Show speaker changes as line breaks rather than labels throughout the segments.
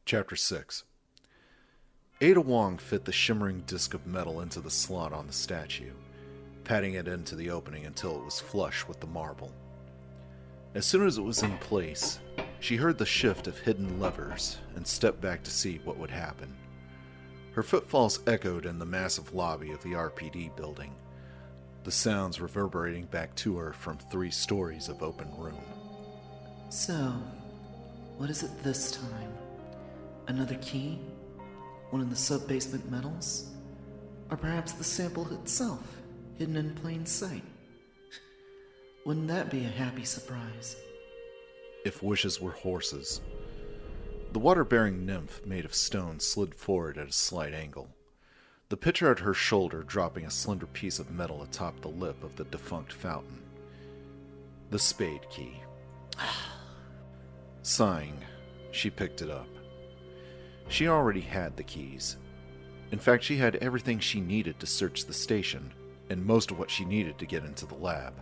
Chapter 6. Ada Wong fit the shimmering disc of metal into the slot on the statue, patting it into the opening until it was flush with the marble. As soon as it was in place, she heard the shift of hidden levers and stepped back to see what would happen. Her footfalls echoed in the massive lobby of the RPD building, the sounds reverberating back to her from 3 stories of open room.
So, what is it this time? Another key? One of the sub-basement metals? Or perhaps the sample itself, hidden in plain sight? Wouldn't that be a happy surprise?
If wishes were horses. The water-bearing nymph made of stone slid forward at a slight angle, the pitcher at her shoulder dropping a slender piece of metal atop the lip of the defunct fountain. The spade key. Sighing, she picked it up. She already had the keys. In fact, she had everything she needed to search the station, and most of what she needed to get into the lab.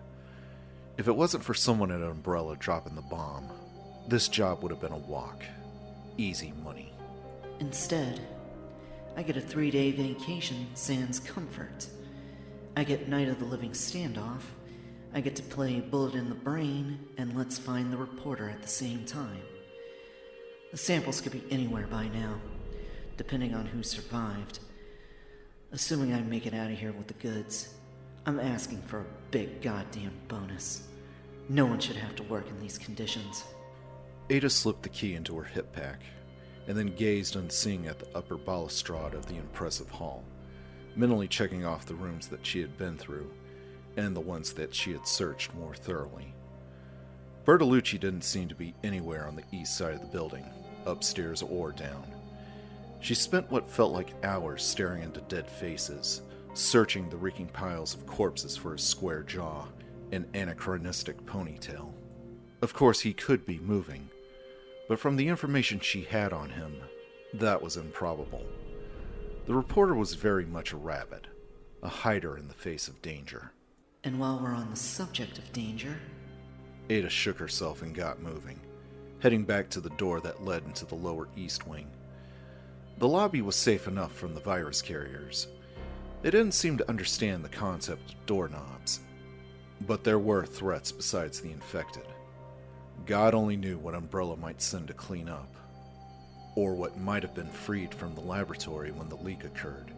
If it wasn't for someone at Umbrella dropping the bomb, this job would have been a walk. Easy money.
Instead, I get a 3-day vacation sans comfort. I get Night of the Living Standoff. I get to play Bullet in the Brain and Let's Find the Reporter at the same time. The samples could be anywhere by now, depending on who survived. Assuming I make it out of here with the goods, I'm asking for a big goddamn bonus. No one should have to work in these conditions.
Ada slipped the key into her hip pack, and then gazed unseeing at the upper balustrade of the impressive hall, mentally checking off the rooms that she had been through, and the ones that she had searched more thoroughly. Bertolucci didn't seem to be anywhere on the east side of the building, upstairs or down. She spent what felt like hours staring into dead faces, searching the reeking piles of corpses for his square jaw and anachronistic ponytail. Of course, he could be moving, but from the information she had on him, that was improbable. The reporter was very much a rabbit, a hider in the face of danger.
And while we're on the subject of danger...
Ada shook herself and got moving, heading back to the door that led into the lower east wing. The lobby was safe enough from the virus carriers. They didn't seem to understand the concept of doorknobs, but there were threats besides the infected. God only knew what Umbrella might send to clean up, or what might have been freed from the laboratory when the leak occurred.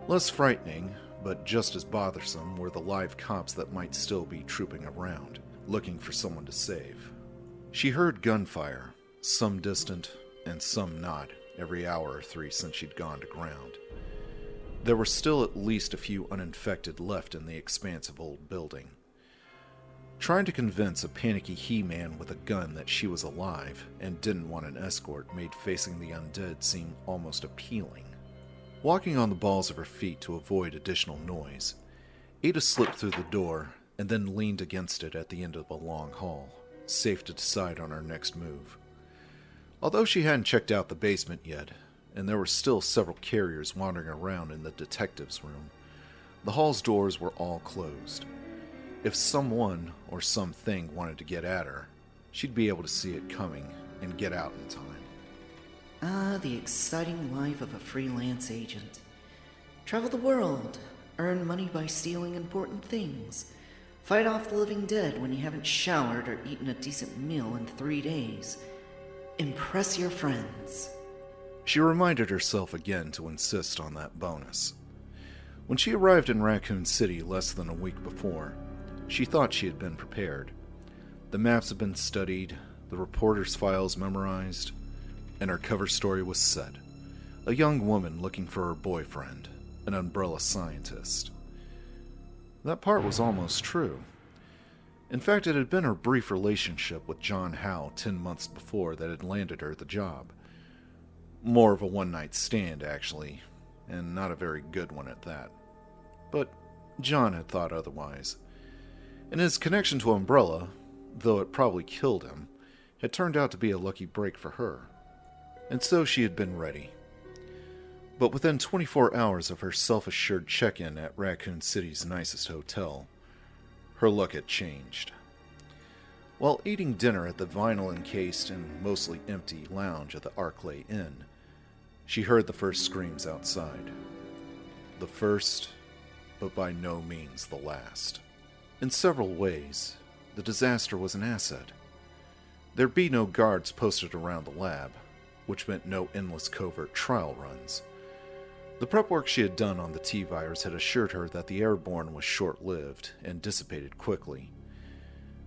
Less frightening, but just as bothersome, were the live cops that might still be trooping around, looking for someone to save. She heard gunfire, some distant and some not, every hour or 3 since she'd gone to ground. There were still at least a few uninfected left in the expansive old building. Trying to convince a panicky He-Man with a gun that she was alive and didn't want an escort made facing the undead seem almost appealing. Walking on the balls of her feet to avoid additional noise, Ada slipped through the door and then leaned against it at the end of the long hall, safe to decide on her next move. Although she hadn't checked out the basement yet, and there were still several carriers wandering around in the detective's room, the hall's doors were all closed. If someone or something wanted to get at her, she'd be able to see it coming and get out in time.
Ah, the exciting life of a freelance agent. Travel the world, earn money by stealing important things, fight off the living dead when you haven't showered or eaten a decent meal in 3 days. Impress your friends.
She reminded herself again to insist on that bonus. When she arrived in Raccoon City less than a week before, she thought she had been prepared. The maps had been studied, the reporter's files memorized, and her cover story was set. A young woman looking for her boyfriend, an Umbrella scientist. That part was almost true. In fact, it had been her brief relationship with John Howe 10 months before that had landed her the job. More of a one-night stand, actually, and not a very good one at that. But John had thought otherwise. And his connection to Umbrella, though it probably killed him, had turned out to be a lucky break for her. And so she had been ready. But within 24 hours of her self-assured check-in at Raccoon City's nicest hotel, her luck had changed. While eating dinner at the vinyl-encased and mostly empty lounge at the Arclay Inn, she heard the first screams outside. The first, but by no means the last. In several ways, the disaster was an asset. There'd be no guards posted around the lab, which meant no endless covert trial runs. The prep work she had done on the T-virus had assured her that the airborne was short-lived and dissipated quickly.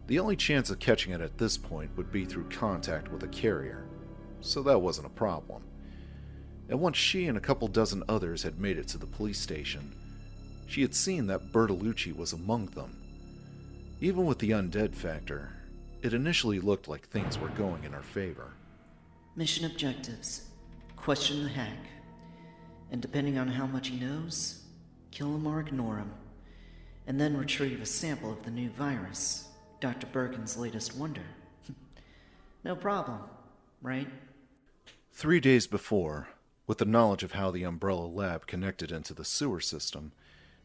The only chance of catching it at this point would be through contact with a carrier, so that wasn't a problem. And once she and a couple dozen others had made it to the police station, she had seen that Bertolucci was among them. Even with the undead factor, it initially looked like things were going in her favor.
Mission objectives. Question the hack. And depending on how much he knows, kill him or ignore him. And then retrieve a sample of the new virus, Dr. Birkin's latest wonder. No problem, right?
3 days before, with the knowledge of how the Umbrella Lab connected into the sewer system,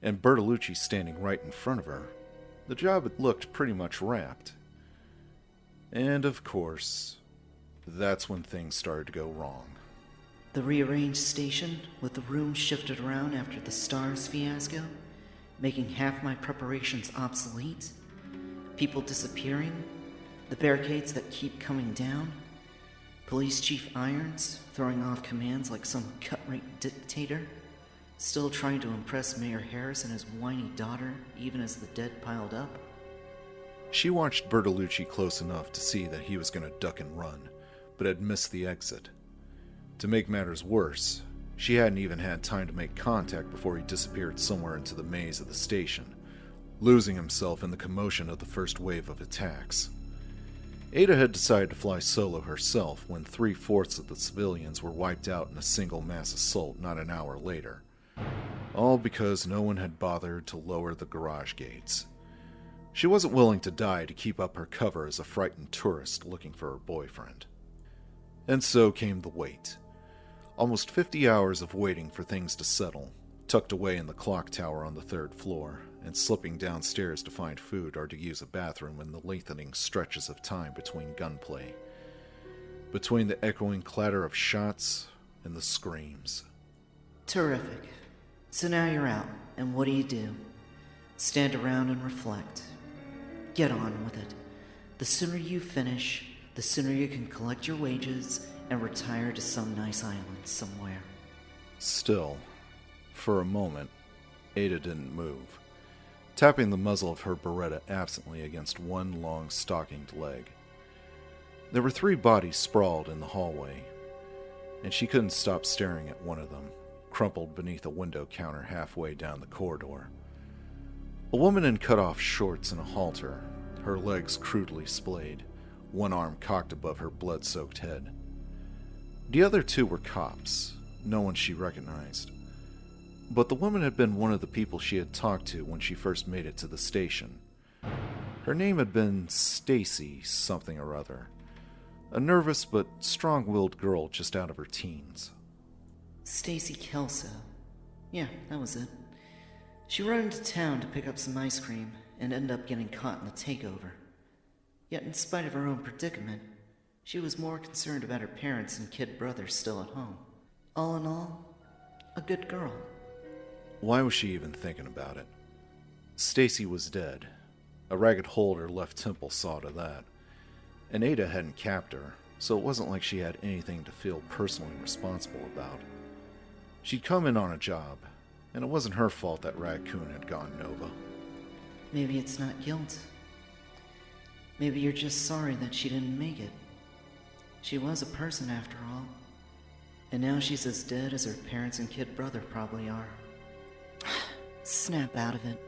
and Bertolucci standing right in front of her, the job had looked pretty much wrapped. And of course, that's when things started to go wrong.
The rearranged station, with the room shifted around after the STARS fiasco, making half my preparations obsolete, people disappearing, the barricades that keep coming down, Police Chief Irons throwing off commands like some cut-rate dictator, still trying to impress Mayor Harris and his whiny daughter even as the dead piled up.
She watched Bertolucci close enough to see that he was going to duck and run, but had missed the exit. To make matters worse, she hadn't even had time to make contact before he disappeared somewhere into the maze of the station, losing himself in the commotion of the first wave of attacks. Ada had decided to fly solo herself when 3/4 of the civilians were wiped out in a single mass assault not an hour later. All because no one had bothered to lower the garage gates. She wasn't willing to die to keep up her cover as a frightened tourist looking for her boyfriend. And so came the wait. Almost 50 hours of waiting for things to settle, tucked away in the clock tower on the 3rd floor, and slipping downstairs to find food or to use a bathroom in the lengthening stretches of time between gunplay. Between the echoing clatter of shots and the screams.
Terrific. So now you're out, and what do? Stand around and reflect. Get on with it. The sooner you finish, the sooner you can collect your wages and retire to some nice island somewhere.
Still, for a moment, Ada didn't move, tapping the muzzle of her Beretta absently against one long stockinged leg. There were 3 bodies sprawled in the hallway, and she couldn't stop staring at one of them, crumpled beneath a window counter halfway down the corridor. A woman in cut-off shorts and a halter, her legs crudely splayed, one arm cocked above her blood-soaked head. The other 2 were cops, no one she recognized. But the woman had been one of the people she had talked to when she first made it to the station. Her name had been Stacy something or other, a nervous but strong-willed girl just out of her teens.
Stacy Kelso. Yeah, that was it. She rode into town to pick up some ice cream and ended up getting caught in the takeover. Yet in spite of her own predicament, she was more concerned about her parents and kid brother still at home. All in all, a good girl.
Why was she even thinking about it? Stacy was dead. A ragged hole in her left temple saw to that. And Ada hadn't capped her, so it wasn't like she had anything to feel personally responsible about. She'd come in on a job, and it wasn't her fault that Raccoon had gone Nova.
Maybe it's not guilt. Maybe you're just sorry that she didn't make it. She was a person after all. And now she's as dead as her parents and kid brother probably are. Snap out of it,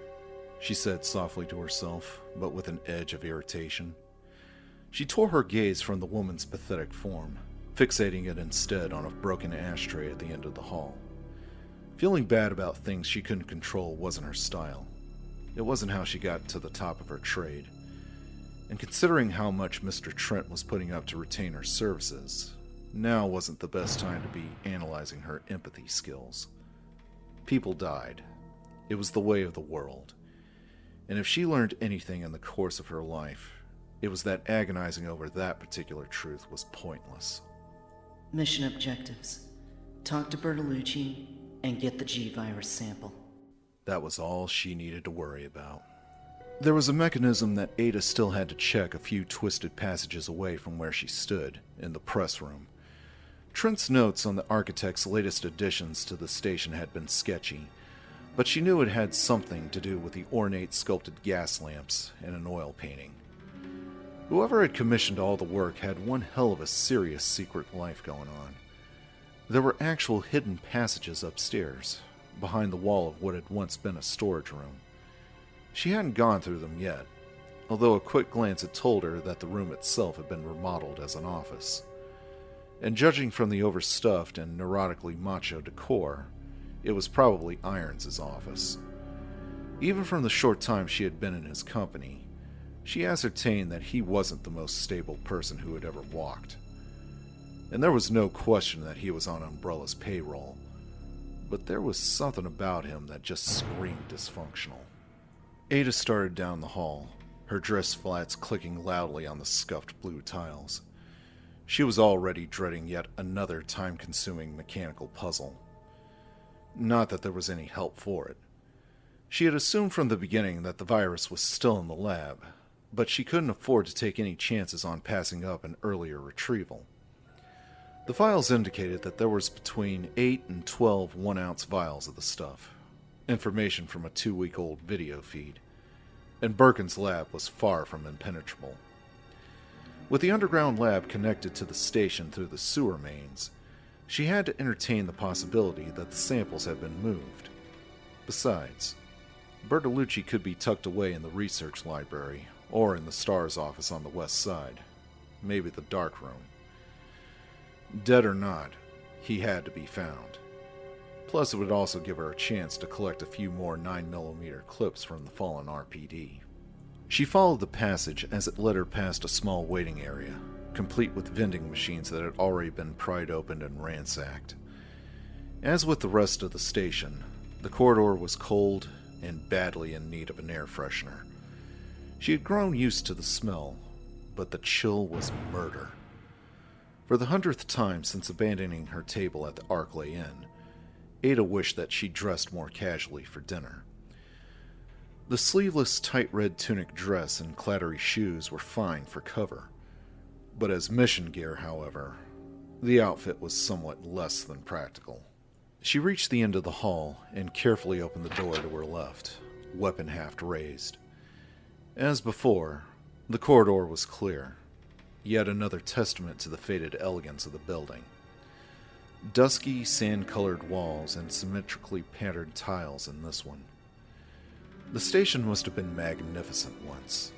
she said softly to herself, but with an edge of irritation. She tore her gaze from the woman's pathetic form, fixating it instead on a broken ashtray at the end of the hall. Feeling bad about things she couldn't control wasn't her style. It wasn't how she got to the top of her trade. And considering how much Mr. Trent was putting up to retain her services, now wasn't the best time to be analyzing her empathy skills. People died. It was the way of the world. And if she learned anything in the course of her life, It was that agonizing over that particular truth was pointless.
Mission objectives. Talk to Bertolucci and get the G-Virus sample.
That was all she needed to worry about. There was a mechanism that Ada still had to check a few twisted passages away from where she stood, in the press room. Trent's notes on the architect's latest additions to the station had been sketchy, but she knew it had something to do with the ornate sculpted gas lamps and an oil painting. Whoever had commissioned all the work had one hell of a serious secret life going on. There were actual hidden passages upstairs, behind the wall of what had once been a storage room. She hadn't gone through them yet, although a quick glance had told her that the room itself had been remodeled as an office. And judging from the overstuffed and neurotically macho decor, it was probably Irons' office. Even from the short time she had been in his company, she ascertained that he wasn't the most stable person who had ever walked. And there was no question that he was on Umbrella's payroll, but there was something about him that just screamed dysfunctional. Ada started down the hall, her dress flats clicking loudly on the scuffed blue tiles. She was already dreading yet another time-consuming mechanical puzzle. Not that there was any help for it. She had assumed from the beginning that the virus was still in the lab, but she couldn't afford to take any chances on passing up an earlier retrieval. The files indicated that there was between 8 and 12 one-ounce vials of the stuff, information from a 2-week-old video feed, and Birkin's lab was far from impenetrable. With the underground lab connected to the station through the sewer mains, she had to entertain the possibility that the samples had been moved. Besides, Bertolucci could be tucked away in the research library, or in the STARS office on the west side, maybe the dark room. Dead or not, he had to be found. Plus, it would also give her a chance to collect a few more 9mm clips from the fallen RPD. She followed the passage as it led her past a small waiting area, complete with vending machines that had already been pried open and ransacked. As with the rest of the station, the corridor was cold and badly in need of an air freshener. She had grown used to the smell, but the chill was murder. For the 100th time since abandoning her table at the Arklay Inn, Ada wished that she dressed more casually for dinner. The sleeveless tight red tunic dress and clattery shoes were fine for cover, but as mission gear, however, the outfit was somewhat less than practical. She reached the end of the hall and carefully opened the door to her left, weapon haft raised. As before, the corridor was clear, yet another testament to the faded elegance of the building. Dusky, sand-colored walls and symmetrically patterned tiles in this one. The station must have been magnificent once,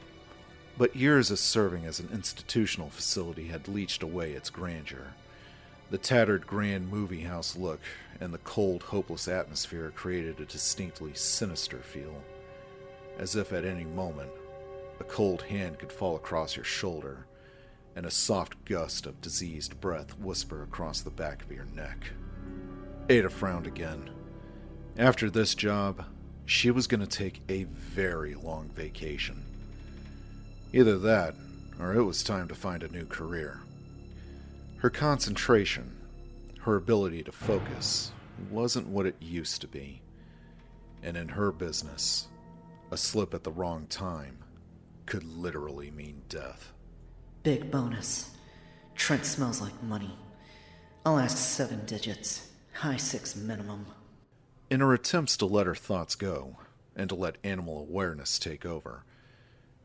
but years of serving as an institutional facility had leached away its grandeur. The tattered grand movie house look and the cold, hopeless atmosphere created a distinctly sinister feel, as if at any moment a cold hand could fall across your shoulder and a soft gust of diseased breath whisper across the back of your neck. Ada frowned again. After this job, she was going to take a very long vacation. Either that, or it was time to find a new career. Her concentration, her ability to focus, wasn't what it used to be. And in her business, a slip at the wrong time could literally mean death.
Big bonus. Trent smells like money. I'll ask 7 digits. High 6 minimum.
In her attempts to let her thoughts go, and to let animal awareness take over,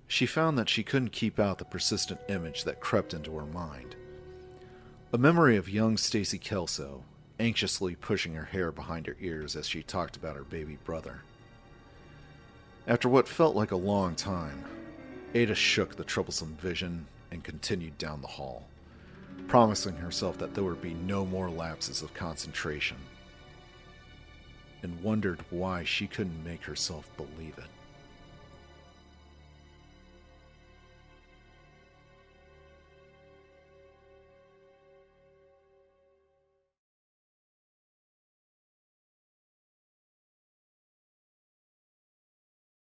she found that she couldn't keep out the persistent image that crept into her mind. A memory of young Stacy Kelso, anxiously pushing her hair behind her ears as she talked about her baby brother. After what felt like a long time, Ada shook the troublesome vision and continued down the hall, promising herself that there would be no more lapses of concentration, and wondered why she couldn't make herself believe it.